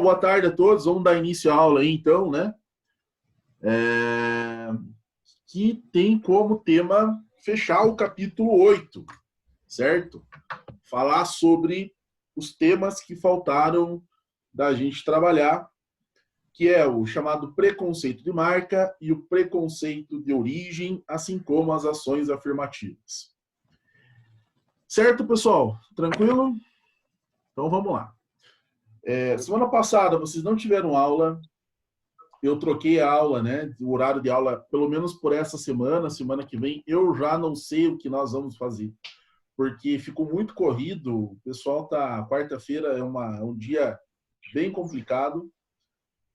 Pessoal, boa tarde a todos. Vamos dar início à aula aí, então, né? Que tem como tema fechar o capítulo 8, certo? Falar sobre os temas que faltaram da gente trabalhar, que é o chamado preconceito de marca e o preconceito de origem, assim como as ações afirmativas. Certo, pessoal? Tranquilo? Então, vamos lá. Semana passada, vocês não tiveram aula. Eu troquei a aula, né? O horário de aula, pelo menos por essa semana. Semana que vem, eu já não sei o que nós vamos fazer, porque ficou muito corrido. O pessoal tá... Quarta-feira é um dia bem complicado,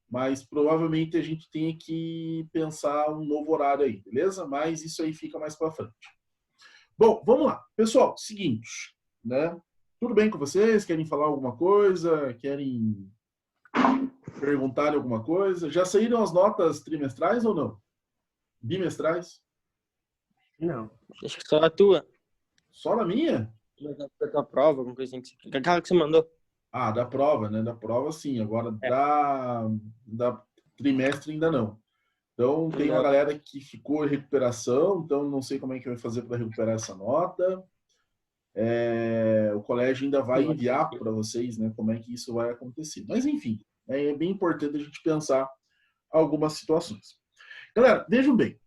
mas provavelmente a gente tem que pensar um novo horário aí, beleza? Mas isso aí fica mais para frente. Bom, vamos lá. Pessoal, seguinte, né? Tudo bem com vocês? Querem falar alguma coisa? Querem perguntar alguma coisa? Já saíram as notas trimestrais ou não? Bimestrais? Não, acho que só a tua. Só na minha? Da tua prova, alguma coisa assim. Aquela que você mandou. Ah, da prova, né? Da prova, sim. Agora, da trimestre ainda não. Então, tem uma galera que ficou em recuperação, então não sei como é que vai fazer para recuperar essa nota. O colégio ainda vai enviar para vocês, né, como é que isso vai acontecer. Mas, enfim, é bem importante a gente pensar algumas situações. Galera, vejam bem.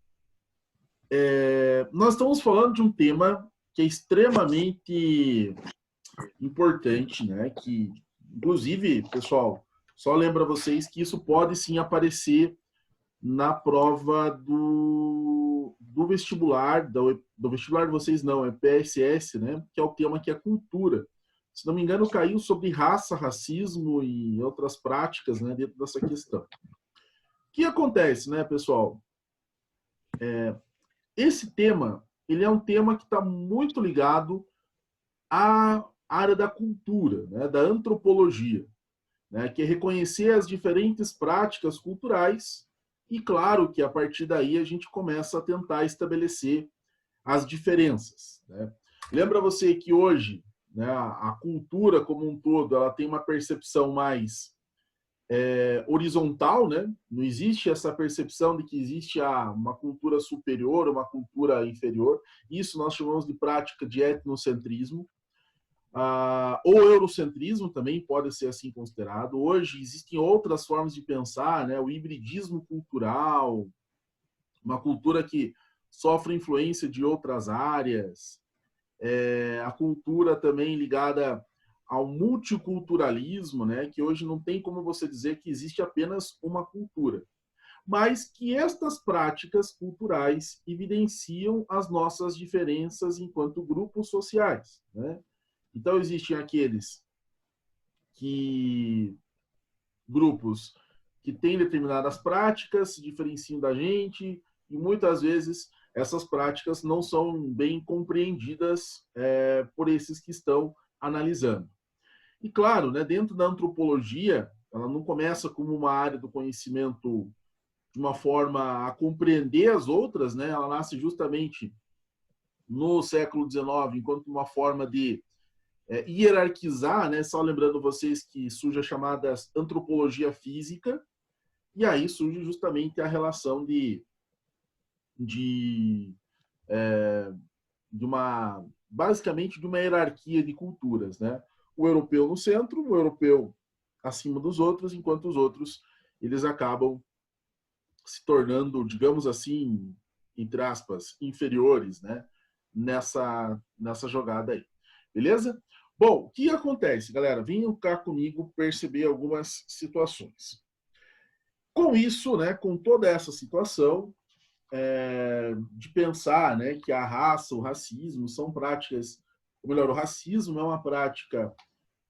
Nós estamos falando de um tema que é extremamente importante, né? Que, inclusive, pessoal, só lembra vocês que isso pode sim aparecer na prova do vestibular, do vestibular de vocês não, é PSS, né? Que é o tema que é cultura. Se não me engano, caiu sobre raça, racismo e outras práticas, né, dentro dessa questão. O que acontece, né, pessoal? Esse tema, ele é um tema que está muito ligado à área da cultura, né, da antropologia, né, que é reconhecer as diferentes práticas culturais e, claro, que a partir daí a gente começa a tentar estabelecer as diferenças, né? Lembra você que hoje, né, a cultura como um todo, ela tem uma percepção mais horizontal, né? Não existe essa percepção de que existe uma cultura superior, uma cultura inferior. Isso nós chamamos de prática de etnocentrismo. Ou eurocentrismo também pode ser assim considerado. Hoje existem outras formas de pensar, né? O hibridismo cultural, uma cultura que sofre influência de outras áreas, a cultura também ligada ao multiculturalismo, né? Que hoje não tem como você dizer que existe apenas uma cultura, mas que estas práticas culturais evidenciam as nossas diferenças enquanto grupos sociais, né? Então, existem grupos que têm determinadas práticas, se diferenciam da gente, e muitas vezes essas práticas não são bem compreendidas por esses que estão analisando. E claro, né, dentro da antropologia, ela não começa como uma área do conhecimento de uma forma a compreender as outras, né? Ela nasce justamente no século XIX enquanto uma forma de hierarquizar, né? Só lembrando vocês que surge a chamada antropologia física, e aí surge justamente a relação basicamente de uma hierarquia de culturas, né? O europeu no centro, o europeu acima dos outros, enquanto os outros eles acabam se tornando, digamos assim, entre aspas, inferiores, né? Nessa jogada aí. Beleza? Bom, o que acontece, galera? Venham cá comigo perceber algumas situações. Com isso, né, com toda essa situação, de pensar, né, que a raça, o racismo são práticas, ou melhor, o racismo é uma prática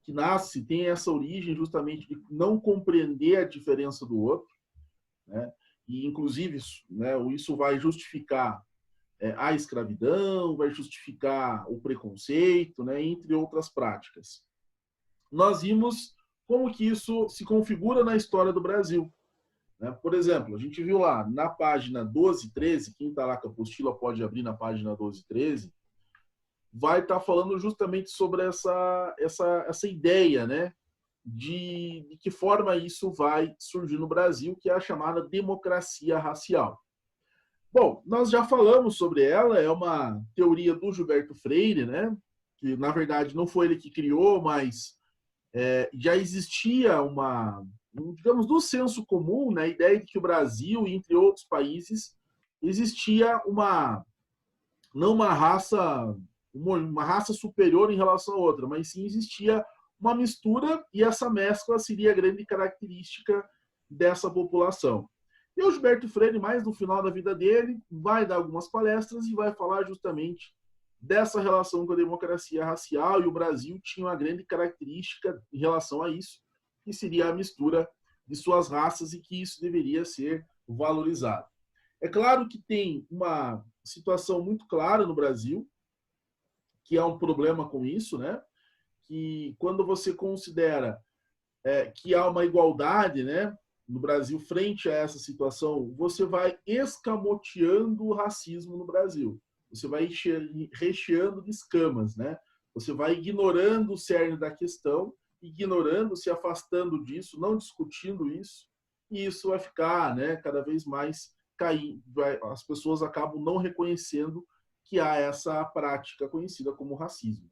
que nasce, tem essa origem justamente de não compreender a diferença do outro, né, e inclusive isso vai justificar a escravidão, vai justificar o preconceito, né, entre outras práticas. Nós vimos como que isso se configura na história do Brasil. Por exemplo, a gente viu lá na página 12, 13, quem está lá com a apostila pode abrir na página 12, 13, vai estar falando justamente sobre essa ideia, né, de que forma isso vai surgir no Brasil, que é a chamada democracia racial. Bom, nós já falamos sobre ela, é uma teoria do Gilberto Freire, né? Que na verdade não foi ele que criou, mas já existia digamos, do senso comum, né, a ideia de que o Brasil, entre outros países, existia não uma raça superior em relação a outra, mas sim existia uma mistura e essa mescla seria a grande característica dessa população. E o Gilberto Freire, mais no final da vida dele, vai dar algumas palestras e vai falar justamente dessa relação com a democracia racial, e o Brasil tinha uma grande característica em relação a isso, que seria a mistura de suas raças e que isso deveria ser valorizado. É claro que tem uma situação muito clara no Brasil, que há um problema com isso, né? Que quando você considera que há uma igualdade, né, no Brasil frente a essa situação, você vai escamoteando o racismo no Brasil. Você vai recheando de escamas, né? Você vai ignorando o cerne da questão, ignorando, se afastando disso, não discutindo isso, e isso vai ficar, né, cada vez mais caindo. As pessoas acabam não reconhecendo que há essa prática conhecida como racismo.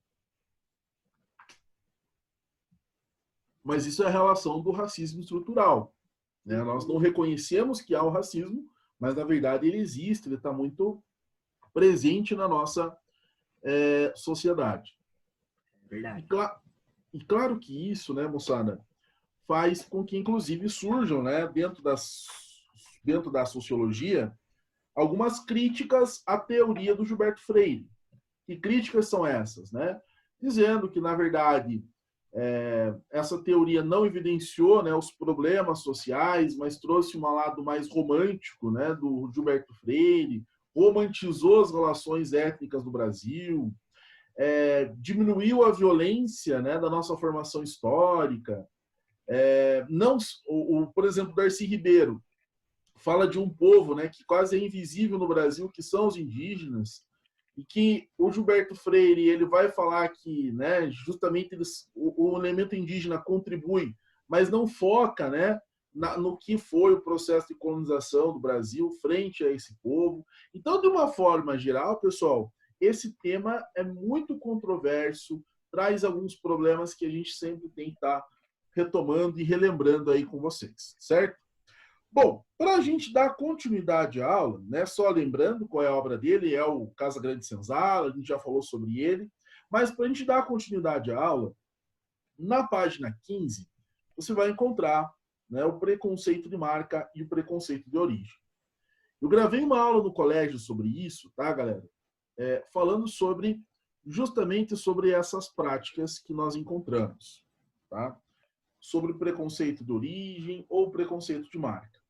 Mas isso é a relação do racismo estrutural, né? Nós não reconhecemos que há o racismo, mas na verdade ele existe, ele está muito presente na nossa sociedade. Verdade. E claro que isso, né, moçada, faz com que inclusive surjam, né, dentro da sociologia, algumas críticas à teoria do Gilberto Freire. Que críticas são essas, né? Dizendo que, na verdade, essa teoria não evidenciou, né, os problemas sociais, mas trouxe um lado mais romântico, né, do Gilberto Freire, romantizou as relações étnicas do Brasil, diminuiu a violência, né, da nossa formação histórica. Por exemplo, Darcy Ribeiro fala de um povo, né, que quase é invisível no Brasil, que são os indígenas, e que o Gilberto Freire ele vai falar que, né, justamente o elemento indígena contribui, mas não foca, né, no que foi o processo de colonização do Brasil frente a esse povo. Então, de uma forma geral, pessoal, esse tema é muito controverso, traz alguns problemas que a gente sempre tem que estar retomando e relembrando aí com vocês, certo? Bom, para a gente dar continuidade à aula, né, só lembrando qual é a obra dele, é o Casa Grande Senzala, a gente já falou sobre ele, mas para a gente dar continuidade à aula, na página 15, você vai encontrar, né, o preconceito de marca e o preconceito de origem. Eu gravei uma aula no colégio sobre isso, tá, galera? Falando justamente sobre essas práticas que nós encontramos, tá? Sobre o preconceito de origem ou preconceito de marca.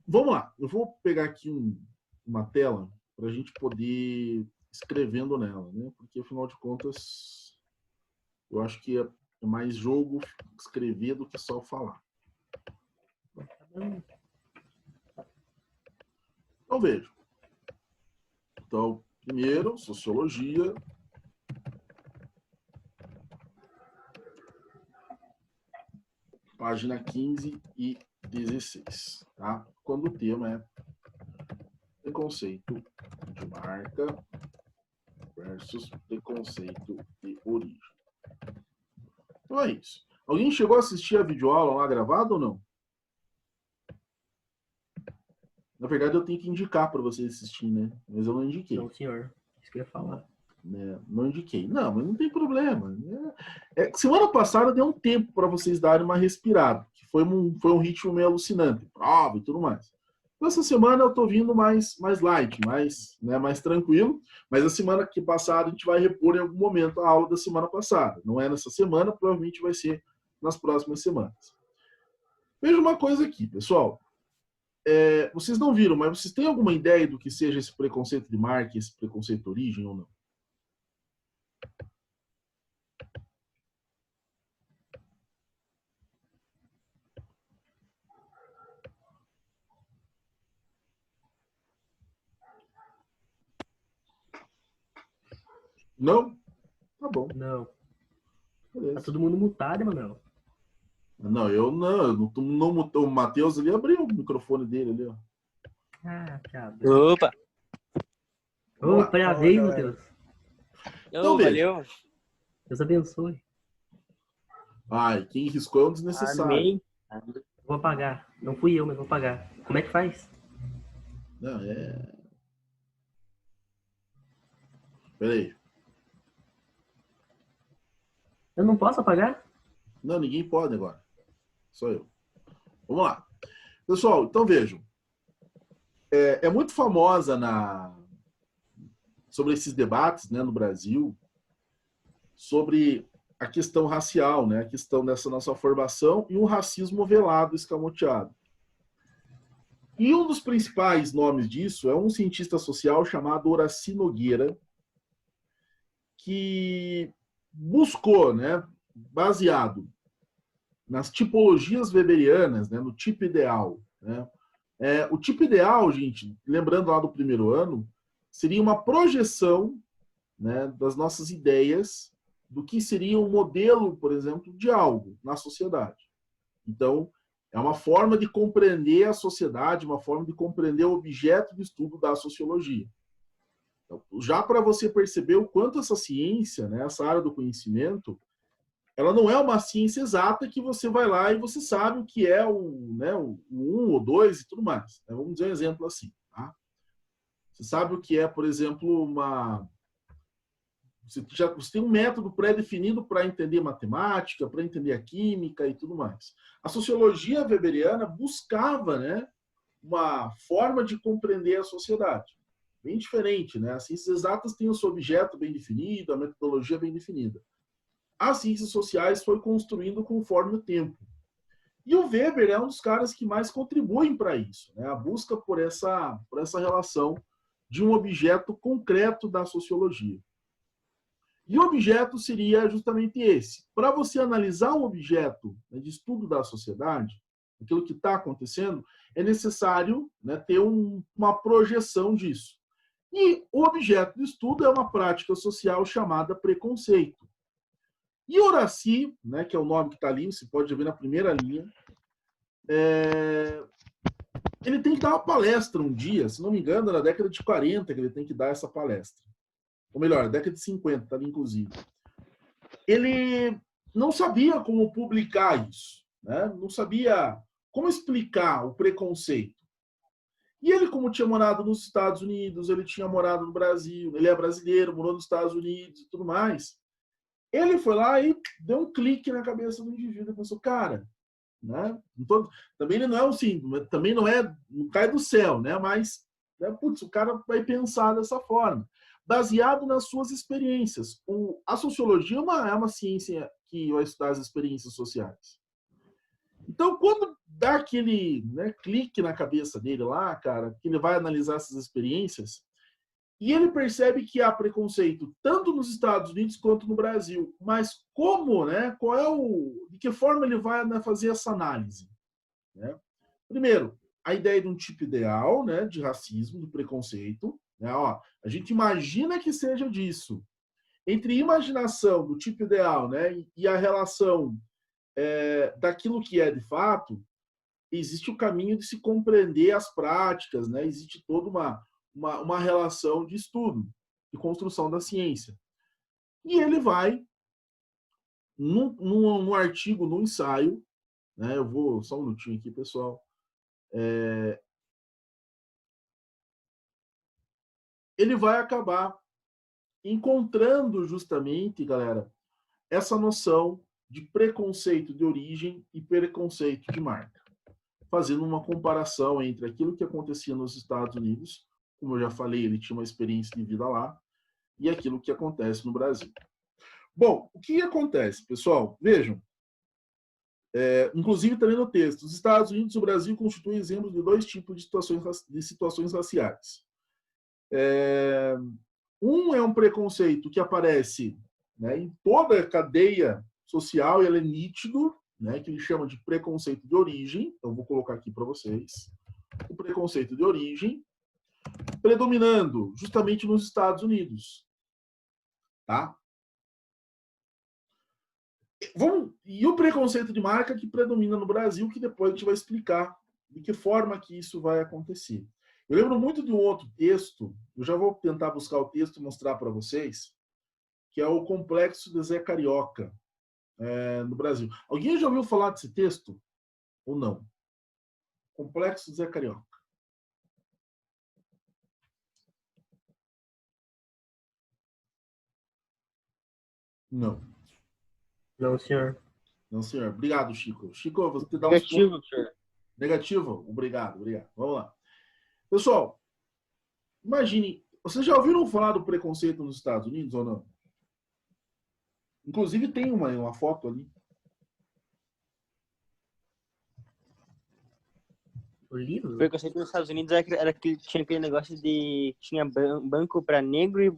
Vamos lá, eu vou pegar aqui uma tela para a gente poder ir escrevendo nela, né? Porque afinal de contas, eu acho que é mais jogo escrever do que só falar. Então veja. Então, primeiro, sociologia. Página 15 e 16, tá? Quando o tema é preconceito de marca versus preconceito de origem. Então é isso. Alguém chegou a assistir a videoaula lá gravada ou não? Na verdade, eu tenho que indicar para vocês assistirem, né? Mas eu não indiquei. Não, senhor. Isso que eu ia falar. Não indiquei. Não, mas não tem problema. Semana passada deu um tempo para vocês darem uma respirada, que foi um ritmo meio alucinante, prova e tudo mais. Então, essa semana eu estou vindo mais light, mais tranquilo, mas a semana que passada a gente vai repor em algum momento a aula da semana passada. Não é nessa semana, provavelmente vai ser nas próximas semanas. Veja uma coisa aqui, pessoal. Vocês não viram, mas vocês têm alguma ideia do que seja esse preconceito de marca, esse preconceito de origem ou não? Não? Tá bom. Não. Tá Beleza. todo mundo mutado, Emanuel. Não, eu não o Matheus ali abriu o microfone dele ali, ó. Ah, piada. Opa! Vamos lá. Opa, já Fala, veio, galera. Matheus. Então, Ô, valeu. Deus abençoe. Ai, quem riscou é um desnecessário. Amém. Vou apagar. Não fui eu, mas vou apagar. Como é que faz? Não, é... Peraí. Eu não posso apagar? Não, ninguém pode agora. Só eu. Vamos lá. Pessoal, então vejam. É muito famosa sobre esses debates, né, no Brasil, sobre a questão racial, né, a questão dessa nossa formação e um racismo velado, escamoteado. E um dos principais nomes disso é um cientista social chamado Horaci Nogueira, que buscou, né, baseado nas tipologias weberianas, né, no tipo ideal. Né? O tipo ideal, gente, lembrando lá do primeiro ano, seria uma projeção, né, das nossas ideias do que seria um modelo, por exemplo, de algo na sociedade. Então, é uma forma de compreender a sociedade, uma forma de compreender o objeto de estudo da sociologia. Então, já para você perceber o quanto essa ciência, né, essa área do conhecimento, ela não é uma ciência exata que você vai lá e você sabe o que é o 1 ou 2 e tudo mais. Vamos dizer um exemplo assim. Tá? Você sabe o que é, por exemplo, você tem um método pré-definido para entender matemática, para entender a química e tudo mais. A sociologia weberiana buscava, né, uma forma de compreender a sociedade. Bem diferente, né? As ciências exatas têm o seu objeto bem definido, a metodologia bem definida. As ciências sociais foi construindo conforme o tempo. E o Weber é um dos caras que mais contribuem para isso, né? A busca por essa relação de um objeto concreto da sociologia. E o objeto seria justamente esse. Para você analisar um objeto, né, de estudo da sociedade, aquilo que está acontecendo, é necessário, né, ter uma projeção disso. E o objeto de estudo é uma prática social chamada preconceito. E Horaci, né, que é o nome que está ali, você pode ver na primeira linha, ele tem que dar uma palestra um dia, se não me engano, na década de 40 que ele tem que dar essa palestra. Ou melhor, década de 50, tá ali, inclusive. Ele não sabia como publicar isso, né? Não sabia como explicar o preconceito. E ele, como tinha morado nos Estados Unidos, ele tinha morado no Brasil, ele é brasileiro, morou nos Estados Unidos e tudo mais, ele foi lá e deu um clique na cabeça do indivíduo e pensou, cara, né? Também ele não é assim, também não cai do céu, né? Mas, né, putz, o cara vai pensar dessa forma, baseado nas suas experiências. A sociologia é uma ciência que vai estudar as experiências sociais. Então, quando dá aquele, né, clique na cabeça dele lá, cara, que ele vai analisar essas experiências, e ele percebe que há preconceito tanto nos Estados Unidos quanto no Brasil. Mas como, né? De que forma ele vai, né, fazer essa análise? Né? Primeiro, a ideia de um tipo ideal, né, de racismo, de preconceito. Né? Ó, a gente imagina que seja disso. Entre imaginação do tipo ideal, né, e a relação daquilo que é de fato, existe o caminho de se compreender as práticas, né? Existe toda uma relação de estudo, de construção da ciência. E ele vai, num artigo, num ensaio, né? Eu vou, só um minutinho aqui, pessoal. Ele vai acabar encontrando justamente, galera, essa noção de preconceito de origem e preconceito de marca, fazendo uma comparação entre aquilo que acontecia nos Estados Unidos, como eu já falei, ele tinha uma experiência de vida lá, e aquilo que acontece no Brasil. Bom, o que acontece, pessoal? Vejam, inclusive também no texto, os Estados Unidos e o Brasil constituem exemplos de dois tipos de situações raciais. Um é um preconceito que aparece, né, em toda a cadeia social, e ele é nítido, né, que ele chama de preconceito de origem. Eu vou colocar aqui para vocês. O preconceito de origem, predominando justamente nos Estados Unidos. Tá? E o preconceito de marca que predomina no Brasil, que depois a gente vai explicar de que forma que isso vai acontecer. Eu lembro muito de um outro texto, eu já vou tentar buscar o texto e mostrar para vocês, que é o Complexo de Zé Carioca, no Brasil. Alguém já ouviu falar desse texto? Ou não? Complexo de Zé Carioca. Não. Não, senhor. Não, senhor. Obrigado, Chico. Chico, você dá uns pontos. Negativo, senhor. Negativo? Obrigado, obrigado. Vamos lá. Pessoal, imagine, vocês já ouviram falar do preconceito nos Estados Unidos ou não? Inclusive tem uma foto ali. O livro? O preconceito nos Estados Unidos era que tinha aquele negócio de... Tinha banco pra negro e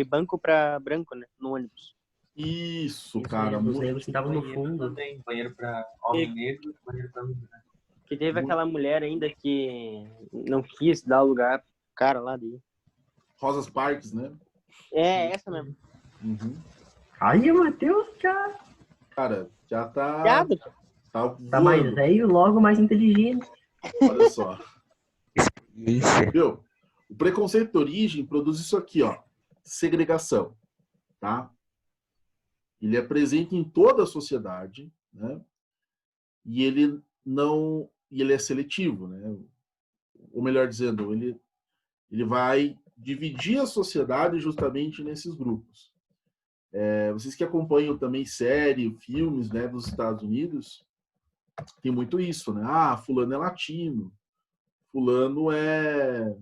banco pra branco, né? No ônibus. Isso, Isso cara. mesmo, os Muito, negros sentavam no Banheiro fundo. também. Banheiro para homem negro e banheiro para homem branco. Que teve Muito. aquela mulher ainda que não quis dar o lugar pro cara lá dele. Rosas Parks, né? É, essa mesmo. Uhum. Ai, o Matheus Cara, já tá. Piada. tá mais voando. velho, logo mais inteligente. Olha só. Viu? O preconceito de origem produz isso aqui, ó. Segregação. Tá? Ele é presente em toda a sociedade, né? E ele não. E ele é seletivo, né? Ou melhor dizendo, ele vai dividir a sociedade justamente nesses grupos. Vocês que acompanham também séries, filmes, né, dos Estados Unidos, tem muito isso, né? Ah, fulano é latino, fulano é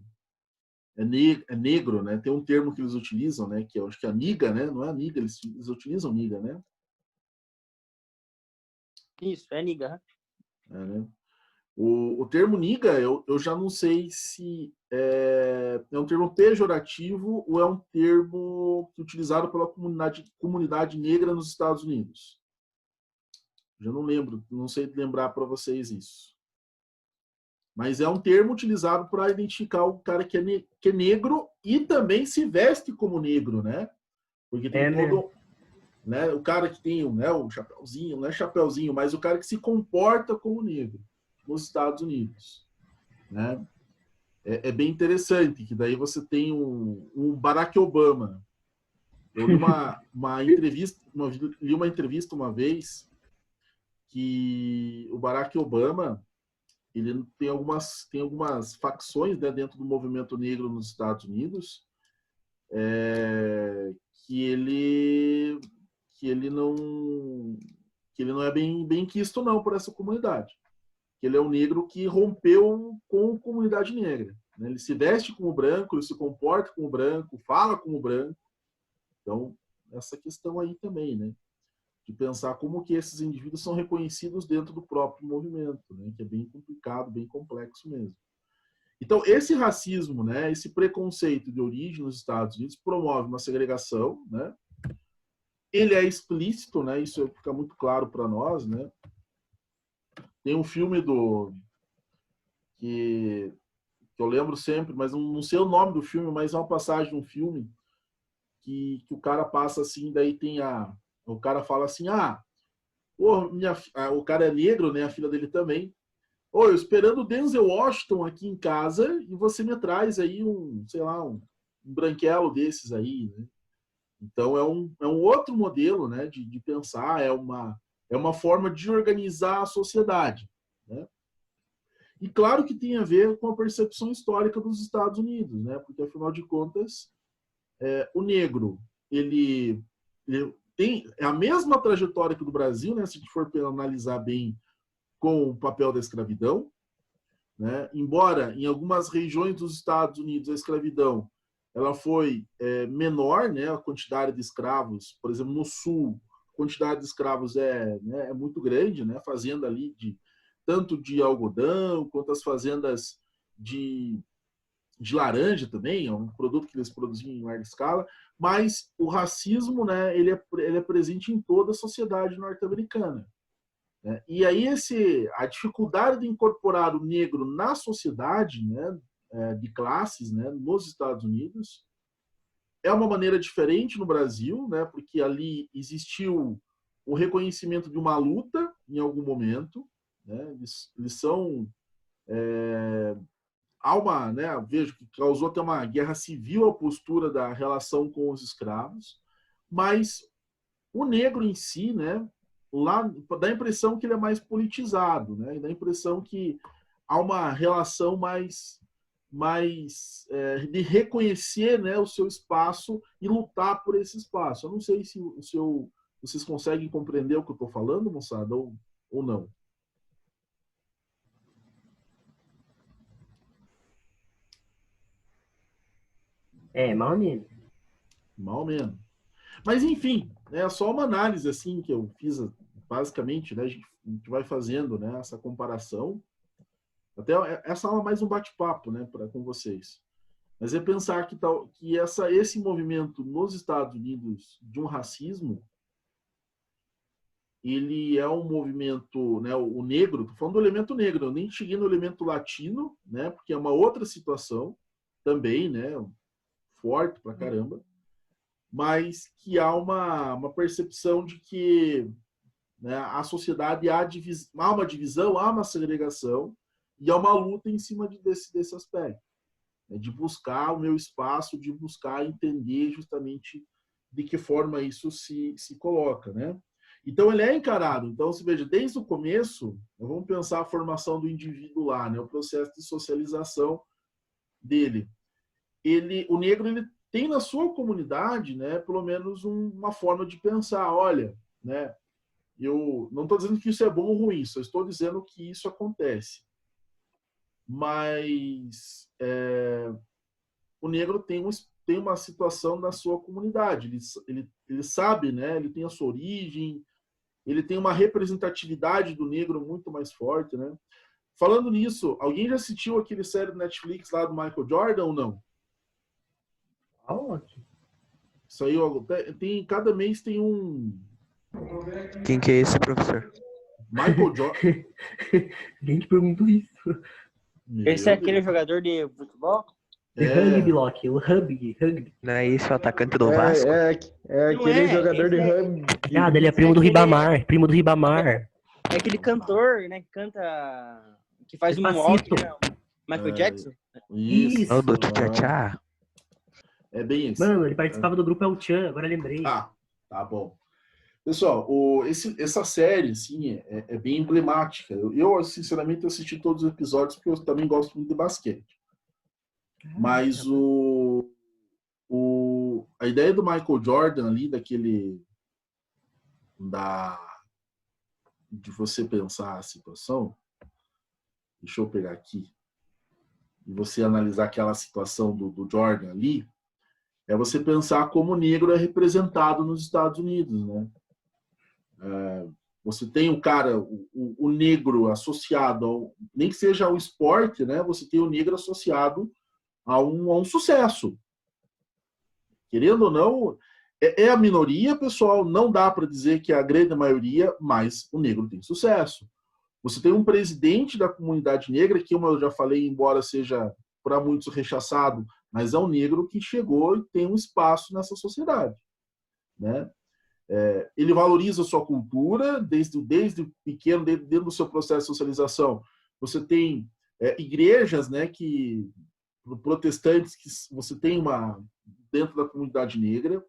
negro, né? Tem um termo que eles utilizam, né? Que eu acho que é a niga, né? Não é a niga, eles utilizam niga, né? Isso, é niga. Né? O termo niga, eu já não sei se é um termo pejorativo ou é um termo utilizado pela comunidade negra nos Estados Unidos. Já não lembro, não sei lembrar para vocês isso. Mas é um termo utilizado para identificar o cara que é negro e também se veste como negro, né? Porque tem todo, né, o cara que tem, né, o chapéuzinho, não é chapéuzinho, mas o cara que se comporta como negro nos Estados Unidos, né? É bem interessante, que daí você tem um Barack Obama. Eu li uma entrevista uma vez que o Barack Obama ele tem algumas facções, né, dentro do movimento negro nos Estados Unidos, que ele não é bem quisto não por essa comunidade. Ele é um negro que rompeu com a comunidade negra, né? Ele se veste como branco, ele se comporta como branco, fala como branco. Então, essa questão aí também, né? De pensar como que esses indivíduos são reconhecidos dentro do próprio movimento, né? Que é bem complicado, bem complexo mesmo. Então, esse racismo, né? Esse preconceito de origem nos Estados Unidos promove uma segregação, né? Ele é explícito, né? Isso fica muito claro para nós, né? Tem um filme que eu lembro sempre, mas não sei o nome do filme, mas é uma passagem de um filme que o cara passa assim, daí o cara fala assim, o cara é negro, né, a filha dele também. Eu esperando o Denzel Washington aqui em casa e você me traz aí sei lá, um branquelo desses aí, né? Então é um outro modelo, né, de pensar, é uma forma de organizar a sociedade, né? E claro que tem a ver com a percepção histórica dos Estados Unidos, né? Porque afinal de contas, o negro ele tem a mesma trajetória que o do Brasil, né? Se a gente for analisar bem com o papel da escravidão, né? Embora em algumas regiões dos Estados Unidos a escravidão ela foi menor, né? A quantidade de escravos, por exemplo, no sul, a quantidade de escravos né, é muito grande, né? Fazenda ali tanto de algodão quanto as fazendas de laranja também, é um produto que eles produziam em larga escala, mas o racismo, né, ele é presente em toda a sociedade norte-americana. Né? E aí a dificuldade de incorporar o negro na sociedade, né, de classes, né, nos Estados Unidos, é uma maneira diferente no Brasil, né, porque ali existiu o reconhecimento de uma luta em algum momento, né? Eles são... há uma, né, vejo que causou até uma guerra civil a postura da relação com os escravos, mas o negro em si, né, lá dá a impressão que ele é mais politizado, né, e dá a impressão que há uma relação mais de reconhecer, né, o seu espaço e lutar por esse espaço. Eu não sei se vocês conseguem compreender o que eu estou falando, moçada, ou não. Mal ou menos. Mal ou menos. Mas, enfim, é só uma análise assim que eu fiz, basicamente, né? A gente vai fazendo, né, essa comparação. Até essa aula é mais um bate-papo, né, com vocês. Mas é pensar que esse movimento nos Estados Unidos de um racismo, ele é um movimento, né, o negro, tô falando do elemento negro, eu nem cheguei no elemento latino, né, porque é uma outra situação também, né, forte pra caramba, mas que há uma percepção de que, né, a sociedade há uma divisão, há uma segregação e há uma luta em cima desse aspecto, né, de buscar o meu espaço, de buscar entender justamente de que forma isso se coloca, né? Então ele é encarado. Então você veja, desde o começo, vamos pensar a formação do indivíduo lá, né, o processo de socialização dele. O negro ele tem na sua comunidade, né, pelo menos uma forma de pensar. Olha, né, eu não estou dizendo que isso é bom ou ruim, só estou dizendo que isso acontece. Mas o negro tem uma situação na sua comunidade. Ele sabe, né, ele tem a sua origem, ele tem uma representatividade do negro muito mais forte, né? Falando nisso, alguém já assistiu aquele série do Netflix lá do Michael Jordan ou não? Isso aí, cada mês tem um... Quem que é esse, professor? Michael Jordan. Quem te perguntou isso? Esse é aquele jogador de futebol? Rugby, Loki, o rugby. Não é esse o atacante do Vasco? É aquele jogador de rugby. Ele é primo do Ribamar. Primo do Ribamar. É aquele cantor, né, que canta... Que faz um moonwalk, né? Michael Jackson? Isso. Não, do tchá-tchá. É bem isso. Mano, ele participava do grupo El Chan, agora lembrei. Tá bom. Pessoal, essa série, assim, é bem emblemática. Eu, sinceramente, assisti todos os episódios porque eu também gosto muito de basquete. Mas a ideia do Michael Jordan ali, de você pensar a situação, deixa eu pegar aqui, e você analisar aquela situação do Jordan ali, é você pensar como o negro é representado nos Estados Unidos, né? Você tem o cara, o negro associado, nem que seja ao esporte, né? Você tem o negro associado a um sucesso. Querendo ou não, é a minoria, pessoal, não dá para dizer que é a grande maioria, mas o negro tem sucesso. Você tem um presidente da comunidade negra, que, como eu já falei, embora seja para muitos rechaçado, mas é um negro que chegou e tem um espaço nessa sociedade, né? Ele valoriza a sua cultura desde pequeno, dentro do seu processo de socialização. Você tem igrejas, né, protestantes, que você tem dentro da comunidade negra.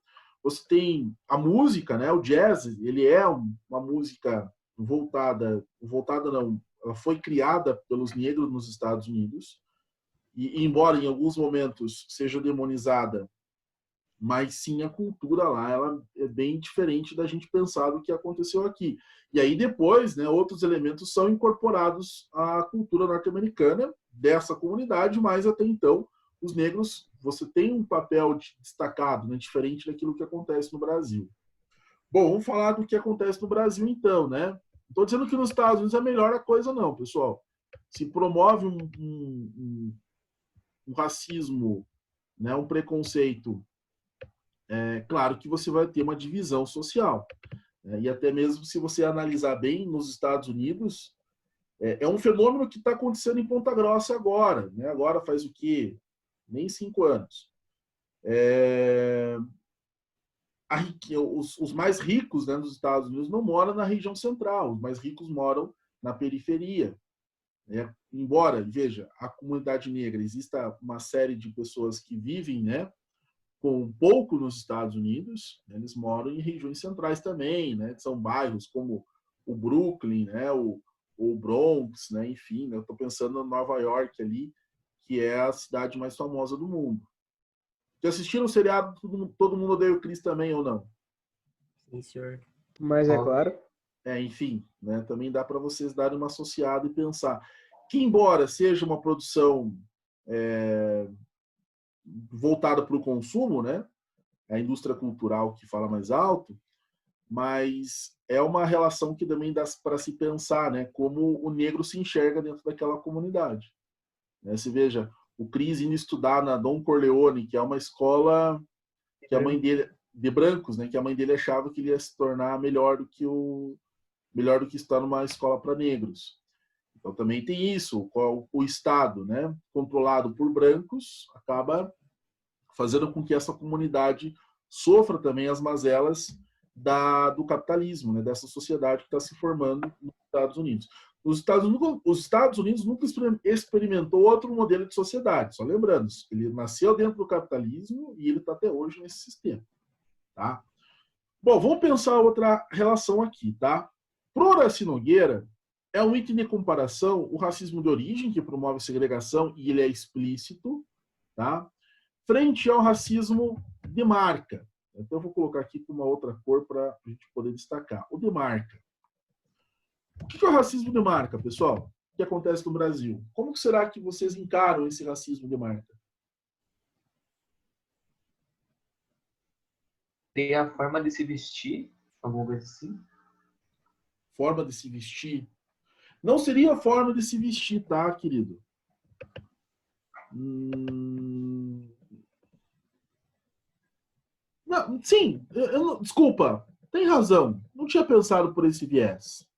Você tem a música, né, o jazz, ele é uma música voltada não, ela foi criada pelos negros nos Estados Unidos, e embora em alguns momentos seja demonizada, mas sim a cultura lá, ela é bem diferente da gente pensar do que aconteceu aqui. E aí depois, né, outros elementos são incorporados à cultura norte-americana dessa comunidade, mas até então os negros, você tem um papel destacado, né, diferente daquilo que acontece no Brasil. Bom, vamos falar do que acontece no Brasil então, né? Não estou dizendo que nos Estados Unidos é melhor a coisa não, pessoal. Se promove um racismo, né, um preconceito, claro que você vai ter uma divisão social. E até mesmo se você analisar bem, nos Estados Unidos, é um fenômeno que está acontecendo em Ponta Grossa agora. Né? Agora faz o quê? Nem 5 anos. os mais ricos, né, dos Estados Unidos não moram na região central, os mais ricos moram na periferia. Né? Embora, veja, a comunidade negra, exista uma série de pessoas que vivem, né, com pouco nos Estados Unidos, né, eles moram em regiões centrais também, né, são bairros como o Brooklyn, né, o Bronx, né, enfim, né, eu estou pensando em Nova York ali, que é a cidade mais famosa do mundo. Já assistiram o seriado Todo Mundo Odeia o Chris também, ou não? Sim, senhor. Mas é claro. Enfim, né, também dá para vocês darem uma associada e pensar que, embora seja uma produção voltada para o consumo, né, a indústria cultural que fala mais alto, mas é uma relação que também dá para se pensar, né, como o negro se enxerga dentro daquela comunidade. Né? Você veja, o Chris indo estudar na Dom Corleone, que é uma escola que a mãe dele, de brancos, né, que a mãe dele achava que ele ia se tornar melhor do que estar numa escola para negros. Então também tem isso, o Estado, né, controlado por brancos, acaba fazendo com que essa comunidade sofra também as mazelas do capitalismo, né, dessa sociedade que está se formando nos Estados Unidos. Os Estados Unidos nunca experimentou outro modelo de sociedade, só lembrando, ele nasceu dentro do capitalismo e ele está até hoje nesse sistema. Tá? Bom, vamos pensar outra relação aqui. Tá? Para Horácio Nogueira, é um item de comparação o racismo de origem, que promove segregação e ele é explícito, tá? Frente ao racismo de marca. Então, eu vou colocar aqui com uma outra cor para a gente poder destacar. O de marca. O que é o racismo de marca, pessoal? O que acontece no Brasil? Como será que vocês encaram esse racismo de marca? Tem a forma de se vestir, alguma coisa assim? Forma de se vestir? Não seria a forma de se vestir, tá, querido? Não, sim, desculpa, tem razão. Não tinha pensado por esse viés.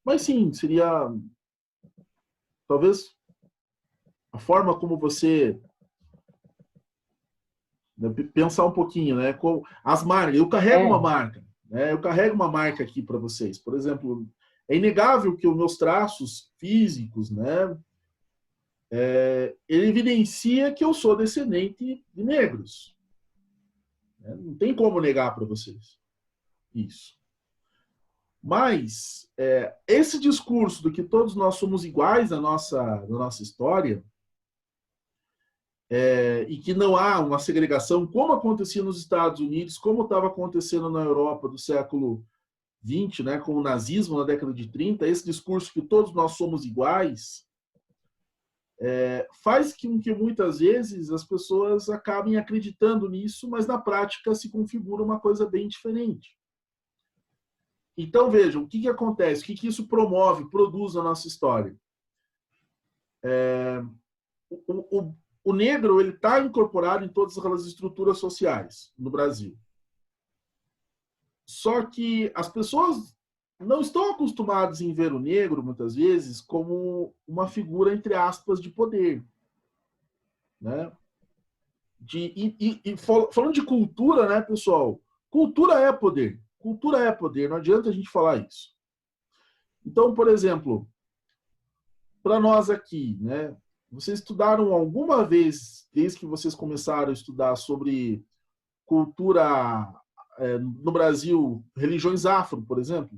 Mas sim, seria talvez a forma como você pensar um pouquinho, né? As marcas. Eu carrego uma marca, né? Eu carrego uma marca aqui para vocês. Por exemplo, é inegável que os meus traços físicos, né? Ele evidencia que eu sou descendente de negros. Não tem como negar para vocês isso. Mas esse discurso do que todos nós somos iguais na nossa história e que não há uma segregação como acontecia nos Estados Unidos, como estava acontecendo na Europa do século XX, né, com o nazismo na década de 30, esse discurso que todos nós somos iguais faz com que muitas vezes as pessoas acabem acreditando nisso, mas na prática se configura uma coisa bem diferente. Então, vejam, o que acontece? O que isso promove, produz na nossa história? O negro está incorporado em todas as estruturas sociais no Brasil. Só que as pessoas não estão acostumadas em ver o negro, muitas vezes, como uma figura, entre aspas, de poder. Né? Falando de cultura, né, pessoal? Cultura é poder. Cultura é poder, não adianta a gente falar isso. Então, por exemplo, para nós aqui, né, vocês estudaram alguma vez, desde que vocês começaram a estudar sobre cultura no Brasil, religiões afro, por exemplo?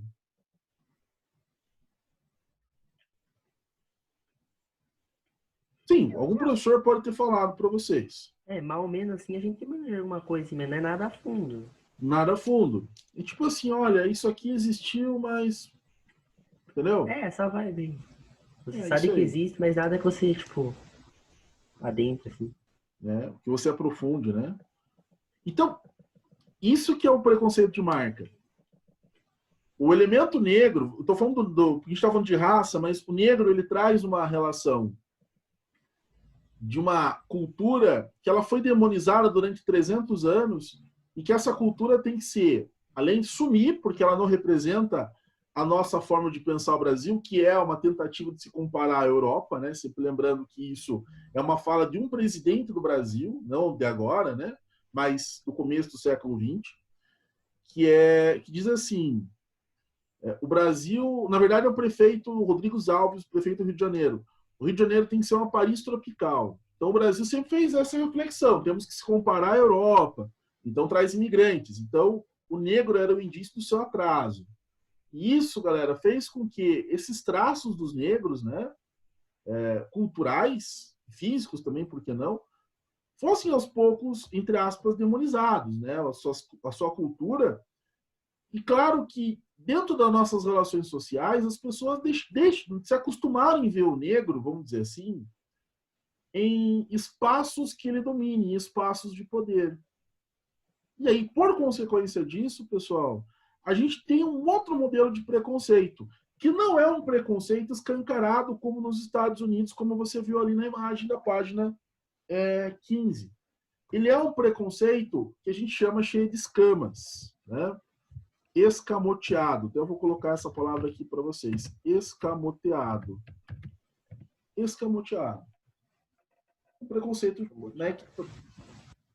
Sim, algum professor pode ter falado para vocês. Mais ou menos assim a gente manja alguma coisa assim, mas não é nada a fundo. Nada a fundo. E tipo assim, olha, isso aqui existiu, mas... Entendeu? Só vai bem. Você sabe que existe, mas nada que você, tipo, adentro, assim. Que você aprofunde, né? Então, isso que é o preconceito de marca. O elemento negro, eu tô falando a gente está falando de raça, mas o negro, ele traz uma relação de uma cultura que ela foi demonizada durante 300 anos e que essa cultura tem que ser, além de sumir, porque ela não representa a nossa forma de pensar o Brasil, que é uma tentativa de se comparar à Europa, né? Sempre lembrando que isso é uma fala de um presidente do Brasil, não de agora, né? Mas do começo do século XX. que diz assim, o Brasil, na verdade é o prefeito Rodrigo Alves, prefeito do Rio de Janeiro. O Rio de Janeiro tem que ser uma Paris tropical. Então o Brasil sempre fez essa reflexão, temos que se comparar à Europa, então traz imigrantes. Então o negro era o indício do seu atraso. E isso, galera, fez com que esses traços dos negros, né, culturais, físicos também, por que não, fossem aos poucos, entre aspas, demonizados, né, a sua cultura. E claro que dentro das nossas relações sociais, as pessoas se acostumaram em ver o negro, vamos dizer assim, em espaços que ele domine, em espaços de poder. E aí, por consequência disso, pessoal, a gente tem um outro modelo de preconceito, que não é um preconceito escancarado como nos Estados Unidos, como você viu ali na imagem da página 15. Ele é um preconceito que a gente chama cheio de escamas, né? Escamoteado. Então eu vou colocar essa palavra aqui para vocês. Escamoteado. Escamoteado. Um preconceito, né?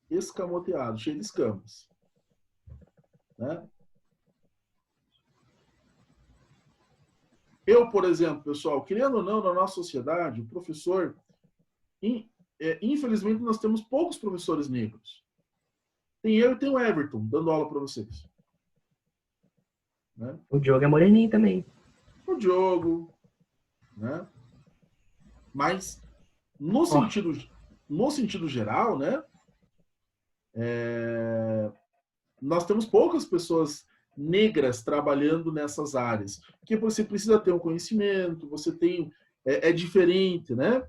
Escamoteado, cheio de escamas. Né? Eu, por exemplo, pessoal, querendo ou não, na nossa sociedade, o professor, infelizmente, nós temos poucos professores negros. Tem eu e tem o Everton dando aula para vocês. Né? O Diogo é moreninho também. O Diogo, né? Mas no sentido geral, né? Nós temos poucas pessoas negras trabalhando nessas áreas, porque você precisa ter um conhecimento, você tem é diferente, né?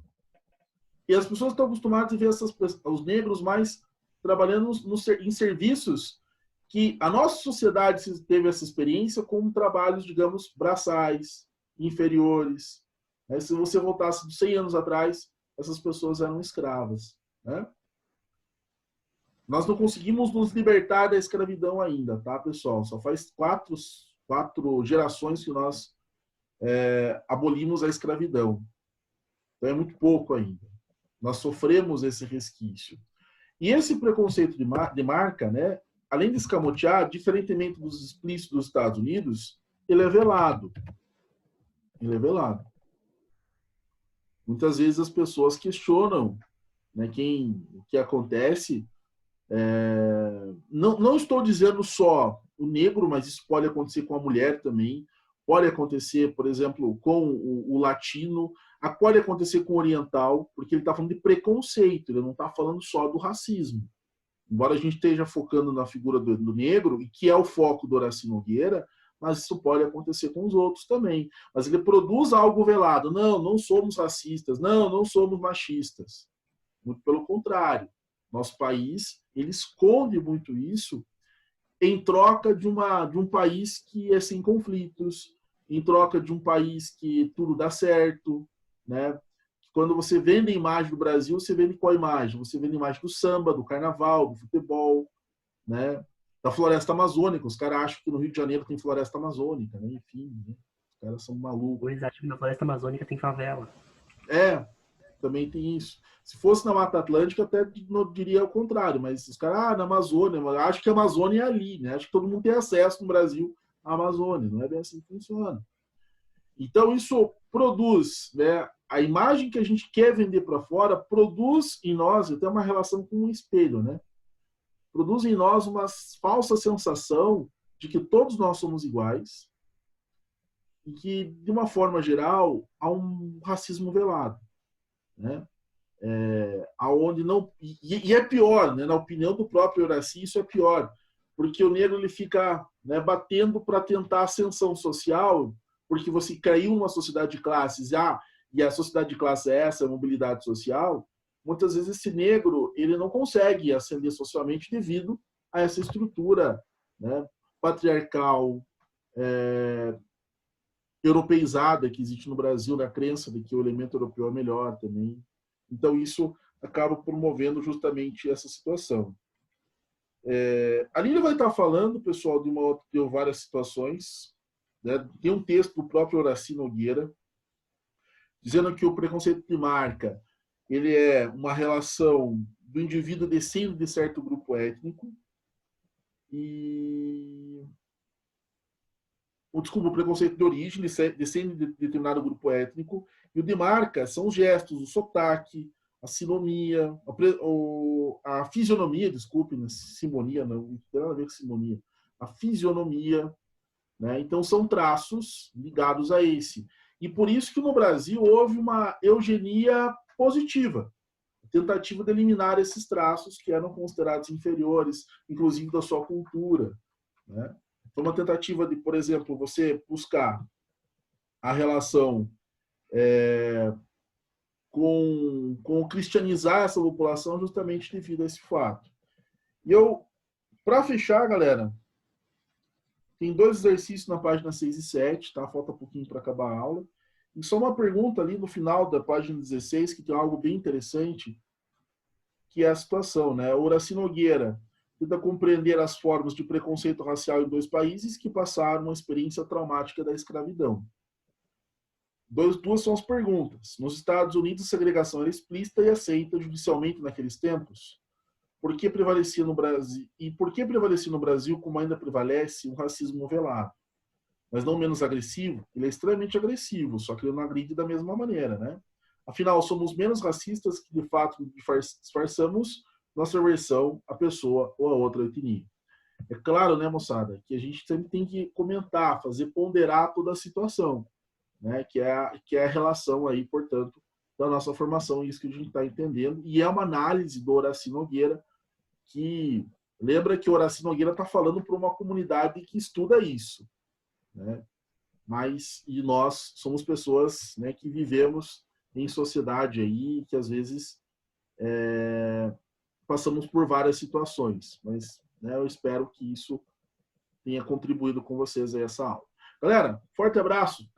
E as pessoas estão acostumadas a ver os negros mais trabalhando em serviços que a nossa sociedade teve essa experiência com trabalhos, digamos, braçais, inferiores. Né? Se você voltasse de 100 anos atrás, essas pessoas eram escravas. Né? Nós não conseguimos nos libertar da escravidão ainda, tá, pessoal? Só faz quatro gerações que nós abolimos a escravidão. Então é muito pouco ainda. Nós sofremos esse resquício. E esse preconceito de marca, né, além de escamotear, diferentemente dos explícitos dos Estados Unidos, ele é velado. Ele é velado. Muitas vezes as pessoas questionam, né, o que acontece. Não estou dizendo só o negro, mas isso pode acontecer com a mulher também. Pode acontecer, por exemplo, com o latino. Pode acontecer com o oriental, porque ele está falando de preconceito, ele não está falando só do racismo. Embora a gente esteja focando na figura do negro, e que é o foco do Horácio Nogueira, mas isso pode acontecer com os outros também. Mas ele produz algo velado. Não somos racistas. Não somos machistas. Muito pelo contrário. Nosso país, ele esconde muito isso em troca de um país que é sem conflitos, em troca de um país que tudo dá certo, né? Quando você vende a imagem do Brasil, você vende qual imagem? Você vende a imagem do samba, do carnaval, do futebol, né? Da floresta amazônica. Os caras acham que no Rio de Janeiro tem floresta amazônica, né? Enfim, né? Os caras são malucos. Eles acham que na floresta amazônica tem favela. Também tem isso. Se fosse na Mata Atlântica, até não diria o contrário, mas os caras, na Amazônia, acho que a Amazônia é ali, né? Acho que todo mundo tem acesso no Brasil à Amazônia. Não é bem assim que funciona. Então, isso produz, né? A imagem que a gente quer vender para fora produz em nós, até uma relação com um espelho, né? Produz em nós uma falsa sensação de que todos nós somos iguais e que, de uma forma geral, há um racismo velado, né? Aonde não, e é pior, né? Na opinião do próprio Horácio, isso é pior, porque o negro ele fica, né, batendo para tentar ascensão social, porque você caiu numa sociedade de classes, e a sociedade de classe é essa, a mobilidade social. Muitas vezes esse negro ele não consegue ascender socialmente devido a essa estrutura, né, patriarcal, europeizada que existe no Brasil, na crença de que o elemento europeu é melhor também. Então, isso acaba promovendo justamente essa situação. Ali ele vai estar falando, pessoal, de várias situações. Né? Tem um texto do próprio Horácio Nogueira, dizendo que o preconceito de marca ele é uma relação do indivíduo descendo de certo grupo étnico Desculpa, o preconceito de origem, descende de determinado grupo étnico, e o de marca são os gestos, o sotaque, a sinomia, a fisionomia, desculpe, né? Simonia, não tem nada a ver com simonia, a fisionomia, né? Então são traços ligados a esse. E por isso que no Brasil houve uma eugenia positiva, tentativa de eliminar esses traços que eram considerados inferiores, inclusive da sua cultura, né? Foi uma tentativa de, por exemplo, você buscar a relação com cristianizar essa população justamente devido a esse fato. E para fechar, galera, tem 2 exercícios na página 6 e 7, tá? Falta pouquinho para acabar a aula. E só uma pergunta ali no final da página 16, que tem algo bem interessante, que é a situação, né? Horaci Nogueira tenta compreender as formas de preconceito racial em 2 países que passaram uma experiência traumática da escravidão. 2 são as perguntas. Nos Estados Unidos, a segregação era explícita e aceita judicialmente naqueles tempos. Por que prevalecia no Brasil? E por que prevalecia no Brasil, como ainda prevalece, um racismo velado? Mas não menos agressivo? Ele é extremamente agressivo, só que ele não agride da mesma maneira, né? Afinal, somos menos racistas que, de fato, disfarçamos nossa versão a pessoa ou a outra etnia. É claro, né, moçada, que a gente sempre tem que comentar, fazer ponderar toda a situação, né, que é a relação aí, portanto, da nossa formação, isso que a gente está entendendo, e é uma análise do Horaci Nogueira, que lembra que o Horaci Nogueira está falando para uma comunidade que estuda isso, né, e nós somos pessoas, né, que vivemos em sociedade aí, que às vezes passamos por várias situações, mas, né, eu espero que isso tenha contribuído com vocês aí essa aula. Galera, forte abraço.